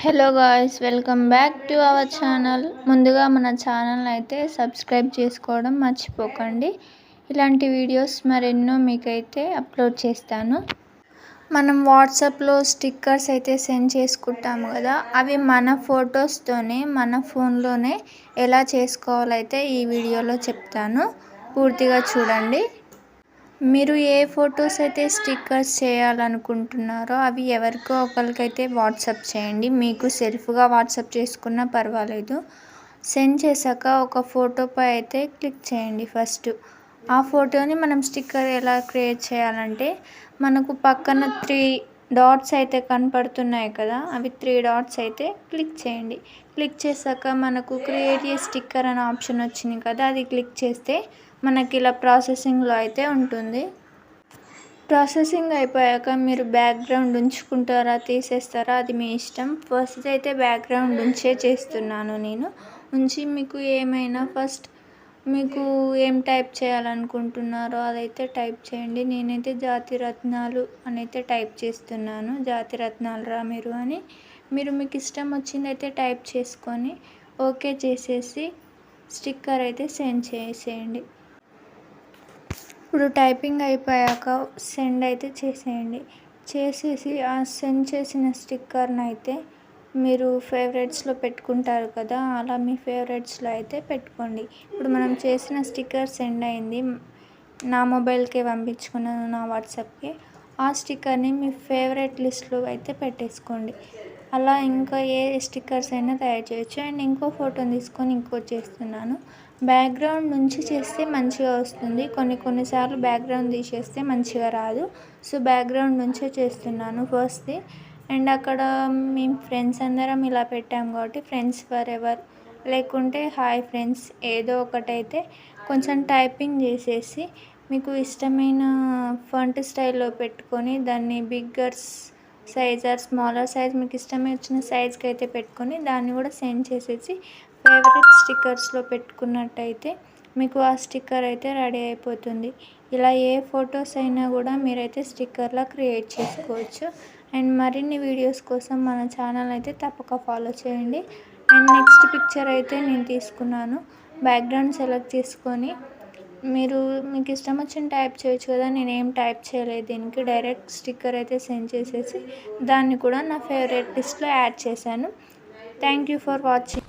Hello guys, welcome back to our channel. ముందుగా మన channel అయితే సబ్స్క్రైబ్ చేసుకోవడం మర్చిపోకండి. ఇలాంటి వీడియోస్ మరెన్నో మీకైతే అప్లోడ్ చేస్తాను. మనం వాట్సాప్లో స్టిక్కర్స్ అయితే సెండ్ చేసుకుంటాము కదా, అవి మన ఫొటోస్తోనే మన ఫోన్లోనే ఎలా చేసుకోవాలైతే ఈ వీడియోలో చెప్తాను. పూర్తిగా చూడండి. మీరు ఏ ఫొటోస్ అయితే స్టిక్కర్స్ చేయాలనుకుంటున్నారో అవి ఎవరికో ఒకరికైతే వాట్సాప్ చేయండి. మీకు సెల్ఫ్గా వాట్సాప్ చేసుకున్నా పర్వాలేదు. సెండ్ చేశాక ఒక ఫోటోపై అయితే క్లిక్ చేయండి. ఫస్ట్ ఆ ఫోటోని మనం స్టిక్కర్ ఎలా క్రియేట్ చేయాలంటే, మనకు పక్కన 3 డాట్స్ అయితే కనపడుతున్నాయి కదా, అవి 3 డాట్స్ అయితే క్లిక్ చేయండి. క్లిక్ చేశాక మనకు క్రియేట్ ఏ స్టిక్కర్ అనే ఆప్షన్ వచ్చింది కదా, అది క్లిక్ చేస్తే మనకి ఇలా ప్రాసెసింగ్లో అయితే ఉంటుంది. ప్రాసెసింగ్ అయిపోయాక మీరు బ్యాక్గ్రౌండ్ ఉంచుకుంటారా తీసేస్తారా అది మీ ఇష్టం. ఫస్ట్ అయితే బ్యాక్గ్రౌండ్ ఉంచే చేస్తున్నాను నేను. ఉంచి మీకు ఏమైనా ఫస్ట్ మీకు ఏం టైప్ చేయాలనుకుంటున్నారో అదైతే టైప్ చేయండి. నేనైతే జాతి రత్నాలు అని అయితే టైప్ చేస్తున్నాను. జాతి రత్నాలు రా మీరు అని. మీరు మీకు ఇష్టం వచ్చింది అయితే టైప్ చేసుకొని ఓకే చేసేసి స్టిక్కర్ అయితే సెండ్ చేసేయండి. ఇప్పుడు టైపింగ్ అయిపోయాక సెండ్ అయితే చేసేయండి. చేసేసి ఆ సెండ్ చేసిన స్టిక్కర్ని అయితే మీరు ఫేవరెట్స్లో పెట్టుకుంటారు కదా, అలా మీ ఫేవరెట్స్లో అయితే పెట్టుకోండి. ఇప్పుడు మనం చేసిన స్టిక్కర్ సెండ్ అయింది, నా మొబైల్కే పంపించుకున్నాను, నా వాట్సాప్కి. ఆ స్టిక్కర్ని మీ ఫేవరెట్ లిస్ట్లో అయితే పెట్టేసుకోండి. అలా ఇంకా ఏ స్టిక్కర్స్ అయినా తయారు చేయొచ్చు. అండ్ ఇంకో ఫోటోని తీసుకొని ఇంకోటి చేస్తున్నాను. బ్యాక్గ్రౌండ్ నుంచి చేస్తే మంచిగా వస్తుంది, కొన్నిసార్లు బ్యాక్గ్రౌండ్ తీసేస్తే మంచిగా రాదు. సో బ్యాక్గ్రౌండ్ నుంచే చేస్తున్నాను ఫస్ట్ది. అండ్ అక్కడ మేము ఫ్రెండ్స్ అందరం ఇలా పెట్టాం కాబట్టి ఫ్రెండ్స్ ఫర్ ఎవర్ లేకుంటే హాయ్ ఫ్రెండ్స్ ఏదో ఒకటైతే కొంచెం టైపింగ్ చేసేసి మీకు ఇష్టమైన ఫాంట్ స్టైల్లో పెట్టుకొని దాన్ని bigger size are smaller size మీకు ఇష్టమైన వచ్చిన సైజ్కి అయితే పెట్టుకొని దాన్ని కూడా సెండ్ చేసేసి ఫేవరెట్ స్టిక్కర్స్లో పెట్టుకున్నట్టయితే మీకు ఆ స్టిక్కర్ అయితే రెడీ అయిపోతుంది. ఇలా ఏ ఫొటోస్ అయినా కూడా మీరైతే స్టిక్కర్లా క్రియేట్ చేసుకోవచ్చు. అండ్ మరిన్ని వీడియోస్ కోసం మన ఛానల్ అయితే తప్పక ఫాలో చేయండి. అండ్ నెక్స్ట్ పిక్చర్ అయితే నేను తీసుకున్నాను. బ్యాక్గ్రౌండ్ సెలెక్ట్ చేసుకొని మీకు ఇష్టం వచ్చిన టైప్ చేయొచ్చు కదా, నేనేం టైప్ చేయలేదు, దీనికి డైరెక్ట్ స్టిక్కర్ అయితే సెండ్ చేసేసి దాన్ని కూడా నా ఫేవరెట్ లిస్ట్లో యాడ్ చేశాను. Thank you for watching.